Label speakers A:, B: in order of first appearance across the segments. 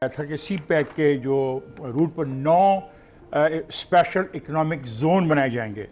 A: था कि सी पैक के जो रूट पर 9 स्पेशल इकोनॉमिक जोन बनाए जाएंगे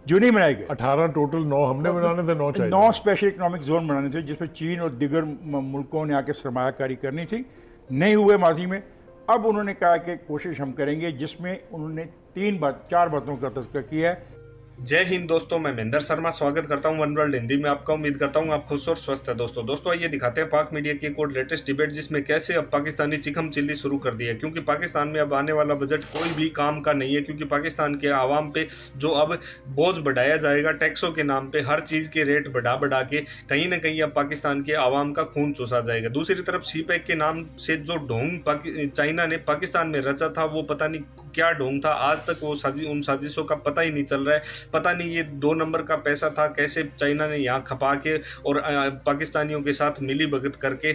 A: जो नहीं बनाए गए।
B: 18 टोटल 9 हमने बनाने थे, 9 चाहिए।
A: 9 स्पेशल इकोनॉमिक जोन बनाने थे जिसमें चीन और दीगर मुल्कों ने आके सरमायाकारी करनी थी, नहीं हुए माजी में। अब उन्होंने कहा कि कोशिश हम करेंगे, जिसमें उन्होंने 4 बातों का तज़किरा किया है।
C: जय हिंद दोस्तों, मैं महेंद्र शर्मा स्वागत करता हूं वन वर्ल्ड हिंदी में आपका। उम्मीद करता हूं आप खुश और स्वस्थ है। दोस्तों आइए दिखाते हैं पाक मीडिया की एक और लेटेस्ट डिबेट, जिसमें कैसे अब पाकिस्तानी चिकम चिल्ली शुरू कर दी है। क्योंकि पाकिस्तान में अब आने वाला बजट कोई भी काम का नहीं है, क्योंकि पाकिस्तान के आवाम पे जो अब बोझ बढ़ाया जाएगा टैक्सों के नाम पे, हर चीज़ के रेट बढ़ा के कहीं ना कहीं अब पाकिस्तान के आवाम का खून चूसा जाएगा। दूसरी तरफ सी पैक के नाम से जो ढोंग चाइना ने पाकिस्तान में रचा था, वो पता नहीं क्या ढोंग था, आज तक वो उन साजिशों का पता ही नहीं चल रहा है। पता नहीं ये 2 नंबर का पैसा था, कैसे चाइना ने यहाँ खपा के और पाकिस्तानियों के साथ मिली भगत करके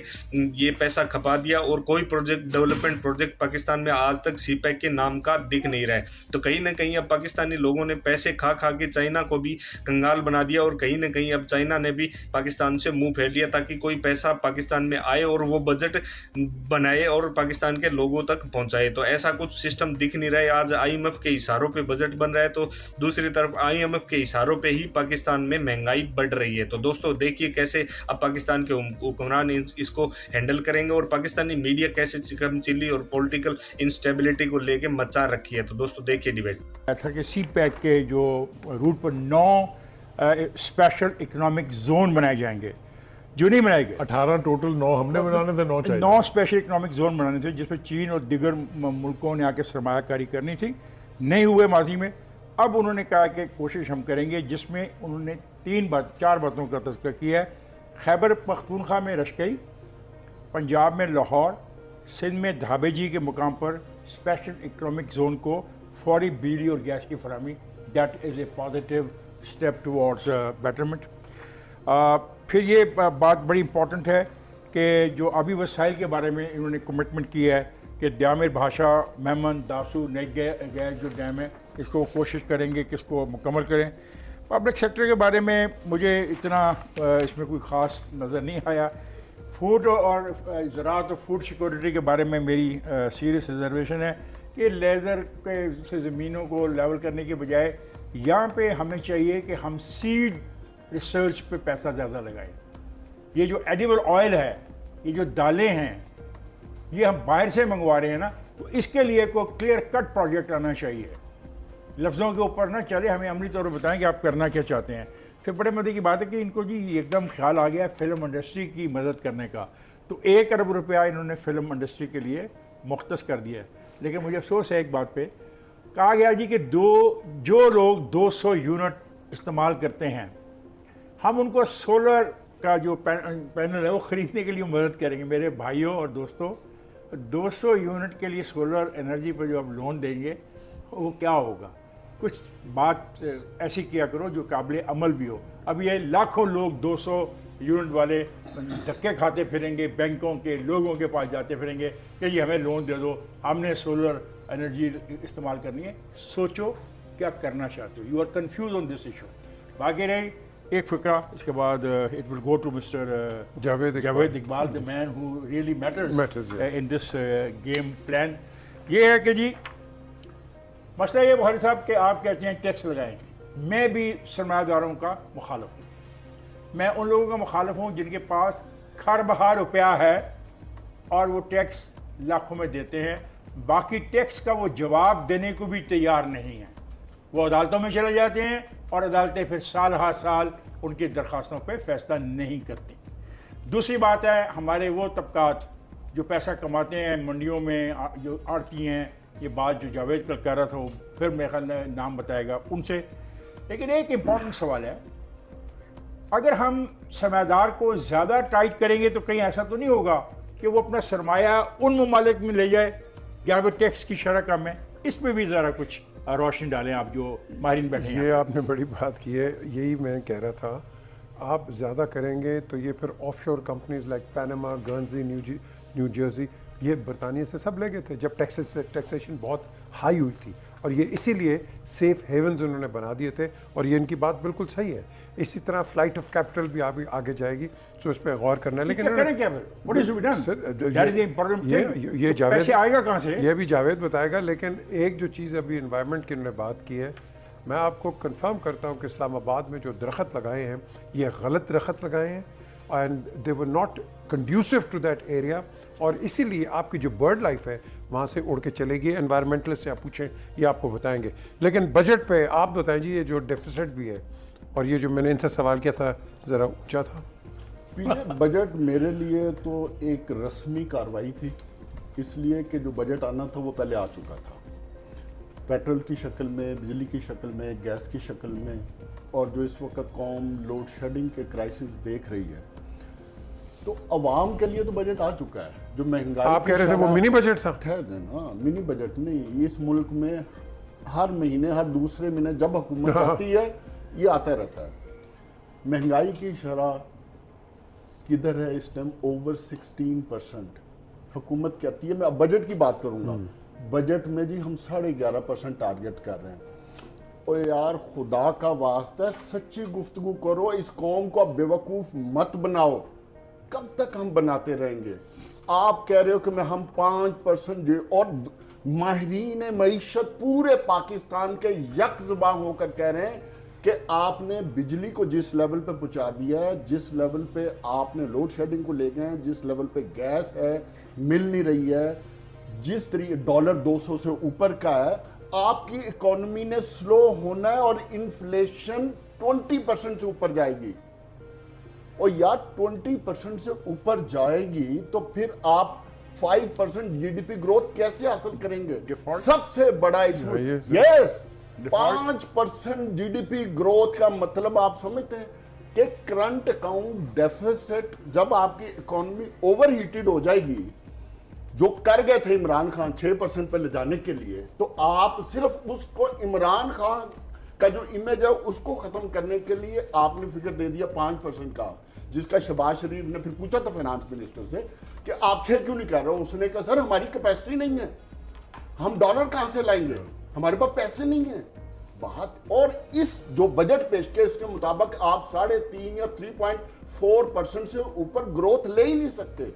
C: ये पैसा खपा दिया, और कोई डेवलपमेंट प्रोजेक्ट पाकिस्तान में आज तक सी पैक के नाम का दिख नहीं रहा है। तो कहीं ना कहीं अब पाकिस्तानी लोगों ने पैसे खा के चाइना को भी कंगाल बना दिया, और कहीं ना कहीं अब चाइना ने भी पाकिस्तान से मुंह फेर लिया ताकि कोई पैसा पाकिस्तान में आए और वो बजट बनाए और पाकिस्तान के लोगों तक पहुंचाए। तो ऐसा कुछ सिस्टम दिख नहीं रहा है। आज IMF के इशारों पे बजट बन रहा है, तो दूसरी तरफ IMF के इशारों पे ही पाकिस्तान में महंगाई बढ़ रही है। तो दोस्तों देखिए कैसे अब पाकिस्तान के हुक्मरान इसको हैंडल करेंगे, और पाकिस्तानी मीडिया कैसे चिकन चिल्ली और पॉलिटिकल इंस्टेबिलिटी को लेके मचा रखी है। तो दोस्तों देखिए डिबेट।
A: था कि सी पैक के जो रूट पर 9 स्पेशल इकोनॉमिक जोन बनाए जाएंगे जो नहीं बनाए गए।
B: 18 टोटल 9 हमने बनाने थे, 9 चाहिए।
A: 9 स्पेशल इकोनॉमिक जोन बनाने थे जिसमें चीन और दीगर मुल्कों ने आके सरमायाकारी करनी थी, नहीं हुए माजी में। अब उन्होंने कहा कि कोशिश हम करेंगे, जिसमें उन्होंने 4 बातों का तज़किरा किया है। खैबर पख्तूनख्वा में रशकई, पंजाब में लाहौर, सिंध में धाबेजी के मुकाम पर स्पेशल इकोनॉमिक जोन को फौरी बिजली और गैस की फरहमी, that is a positive step towards betterment. फिर ये बात बड़ी इंपॉर्टेंट है कि जो अभी वसाइल के बारे में इन्होंने कमिटमेंट किया है कि द्यामिर भाषा, मेमन, दासू, गैर जो डैम है, इसको कोशिश करेंगे कि इसको मुकम्मल करें। पब्लिक सेक्टर के बारे में मुझे इतना इसमें कोई ख़ास नज़र नहीं आया। फूड और ज़राअत और फूड सिक्योरिटी के बारे में मेरी सीरियस रिजर्वेशन है कि लेज़र के से ज़मीनों को लेवल करने के बजाय यहाँ पे हमें चाहिए कि हम सीड रिसर्च पे पैसा ज़्यादा लगाएं। ये जो एडिबल ऑयल है, ये जो दालें हैं, ये हम बाहर से मंगवा रहे हैं ना, तो इसके लिए कोई क्लियर कट प्रोजेक्ट आना चाहिए। लफ्ज़ों के ऊपर ना चले, हमें अमली तौर पर बताएं कि आप करना क्या चाहते हैं। फिर बड़े मज़े की बात है कि इनको जी एकदम ख्याल आ गया फिल्म इंडस्ट्री की मदद करने का, तो 1 अरब रुपया इन्होंने फिल्म इंडस्ट्री के लिए मुख्तस कर दिया है। लेकिन मुझे अफसोस है एक बात पे, कहा गया जी कि जो लोग 200 यूनिट इस्तेमाल करते हैं, हम उनको सोलर का जो पैनल है वो ख़रीदने के लिए मदद करेंगे। मेरे भाइयों और दोस्तों, 200 यूनिट के लिए सोलर एनर्जी पर जो आप लोन देंगे वो क्या होगा? कुछ बात ऐसी किया करो जो काबिल अमल भी हो। अब ये लाखों लोग 200 यूनिट वाले धक्के खाते फिरेंगे, बैंकों के लोगों के पास जाते फिरेंगे कि जी हमें लोन दे दो, हमने सोलर एनर्जी इस्तेमाल करनी है। सोचो क्या करना चाहते हो। You are confuse on this issue. बाकी रही एक फ़िक्रा, इसके बाद it will go to mister Javed Iqbal, the man who really matters in this game plan. ये है कि जी मसला ये बुखारी साहब कि आप कहते हैं टैक्स लगाएंगे। मैं भी सरमायादारों का मुखालिफ हूँ। मैं उन लोगों का मुखालिफ हूँ जिनके पास खरबहा रुपया है और वो टैक्स लाखों में देते हैं, बाकी टैक्स का वो जवाब देने को भी तैयार नहीं है। वो अदालतों में चले जाते हैं और अदालतें फिर साल हर साल उनकी दरख्वास्तों पे फैसला नहीं करती। दूसरी बात है, हमारे वो तबकात जो पैसा कमाते हैं मंडियों में, जो आड़ती हैं, ये बात जो जावेद कल कह रहा था, वो फिर मेरे ख्याल में नाम बताएगा उनसे। लेकिन एक इम्पॉर्टेंट सवाल है, अगर हम सरमायादार को ज़्यादा टाइट करेंगे तो कहीं ऐसा तो नहीं होगा कि वो अपना सरमाया उन ममालिक में ले जाए जहाँ पर टैक्स की शरह कम है? इसमें भी ज़रा कुछ रोशनी डालें आप जो माहिरीन बैठे हैं।
D: ये आपने बड़ी बात की है, यही मैं कह रहा था। आप ज़्यादा करेंगे तो ये फिर offshore companies like Panama, Guernsey, New Jersey, ये बरतानिया से सब ले गए थे जब टैक्सेशन बहुत हाई हुई थी, और ये इसीलिए सेफ हेवन्स उन्होंने बना दिए थे, और ये इनकी बात बिल्कुल सही है। इसी तरह फ्लाइट ऑफ कैपिटल भी आगे जाएगी, तो उस पर गौर करना है। लेकिन
A: करें क्या फिर? What is to be done? That is the important thing.
D: ये जावेद
A: पैसे आएगा कहाँ से?
D: ये भी जावेद बताएगा। लेकिन एक जो चीज़ अभी इन्वायरमेंट की उन्होंने बात की है, मैं आपको कंफर्म करता हूँ कि इस्लामाबाद में जो दरख्त लगाए हैं ये गलत दरख्त लगाए हैं, and they were not conducive to that area, और इसीलिए आपकी जो बर्ड लाइफ है वहाँ से उड़ के चलेगी। एनवायरमेंटलिस्ट से आप पूछें, ये आपको बताएंगे। लेकिन बजट पे आप बताएं जी, ये जो डेफिसिट भी है, और ये जो मैंने इनसे सवाल किया था ज़रा ऊंचा था।
E: ये बजट मेरे लिए तो एक रस्मी कार्रवाई थी, इसलिए कि जो बजट आना था वो पहले आ चुका था, पेट्रोल की शक्ल में, बिजली की शक्ल में, गैस की शक्ल में, और जो इस वक्त कौम लोड शेडिंग के क्राइसिस देख रही है, तो अवाम के लिए तो बजट आ चुका है। जो महंगाई
D: आप कह रहे थे वो मिनी बजट था।
E: ठहर देना, मिनी बजट नहीं। इस मुल्क में हर महीने, हर दूसरे महीने जब हुकूमत आती है ये आता रहता है। महंगाई की शरह किधर है इस टाइम? ओवर 16%। हुकूमत कहती है, मैं अब बजट की बात करूंगा, बजट में जी हम 11.5% टारगेट कर रहे हैं। और यार खुदा का वास्ता सच्ची गुफ्तगू करो, इस कौम को अब बेवकूफ मत बनाओ। कब तक हम बनाते रहेंगे? आप कह रहे हो कि मैं हम 5%, और माहिरीन मईशत पूरे पाकिस्तान के यकजुबां होकर कह रहे हैं कि आपने बिजली को जिस लेवल पे पहुंचा दिया है, जिस लेवल पे आपने लोड शेडिंग को ले गए हैं, जिस लेवल पे गैस है मिल नहीं रही है, जिस तरीके डॉलर 200 से ऊपर का है, आपकी इकोनॉमी ने स्लो होना है और इन्फ्लेशन 20% से ऊपर जाएगी। और यार 20% से ऊपर जाएगी तो फिर आप 5% जीडीपी ग्रोथ कैसे हासिल करेंगे? सबसे बड़ा इशू यस 5% जीडीपी ग्रोथ का मतलब आप समझते हैं कि करंट अकाउंट डेफिसिट जब आपकी इकोनॉमी ओवरहीटेड हो जाएगी, जो कर गए थे इमरान खान 6% पे ले जाने के लिए, तो आप सिर्फ उसको इमरान खान का जो इमेज है उसको खत्म करने के लिए आपने फिगर दे दिया 5% का, जिसका शहबाज शरीफ ने फिर पूछा था फाइनेंस मिनिस्टर से कि आप 6 क्यों नहीं कर रहे हो? उसने कहा सर हमारी कैपेसिटी नहीं है, हम डॉलर कहां से लाएंगे, हमारे पास पैसे नहीं है। बात, और इस जो बजट पेश किया इसके मुताबिक आप 3.5 या 3.4% से ऊपर ग्रोथ ले ही नहीं सकते।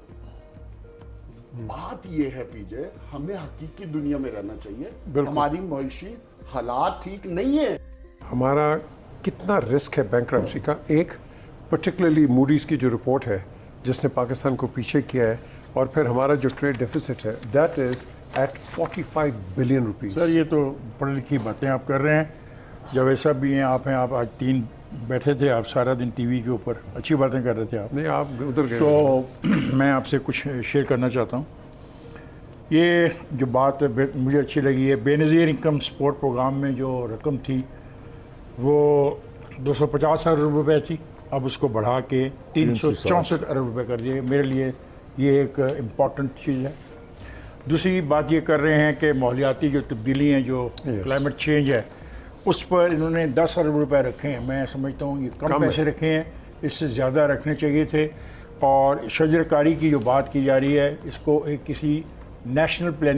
E: बात यह है पीजे, हमें हकीकी दुनिया में रहना चाहिए। हमारी मईशी हालात ठीक नहीं है।
D: हमारा कितना रिस्क है बैंकरप्सी का? एक पर्टिकुलरली मूडीज़ की जो रिपोर्ट है जिसने पाकिस्तान को पीछे किया है, और फिर हमारा जो ट्रेड डेफिसिट है that is at 45 billion rupees.
A: Sir ये तो पढ़ी लिखी बातें आप कर रहे हैं, जब ऐसा भी हैं आप आज 3 बैठे थे, आप सारा दिन टीवी के ऊपर अच्छी बातें कर रहे थे आप।
D: नहीं, आप उधर गए।
A: तो मैं आपसे कुछ शेयर करना चाहता हूँ। ये जो बात मुझे अच्छी लगी है, बेनज़ीर इनकम सपोर्ट प्रोग्राम में जो रकम थी वो 250 अरब रुपये थी, अब उसको बढ़ा के 364 अरब रुपये कर दिए। मेरे लिए ये एक इम्पॉर्टेंट चीज़ है। दूसरी बात ये कर रहे हैं कि माहौलियाती जो तब्दीली हैं, जो क्लाइमेट चेंज है, उस पर इन्होंने 10 अरब रुपए रखे हैं। मैं समझता हूँ ये कम पैसे रखे हैं, इससे ज़्यादा रखने चाहिए थे। और शजरकारी की जो बात की जा रही है, इसको एक किसी नेशनल प्लान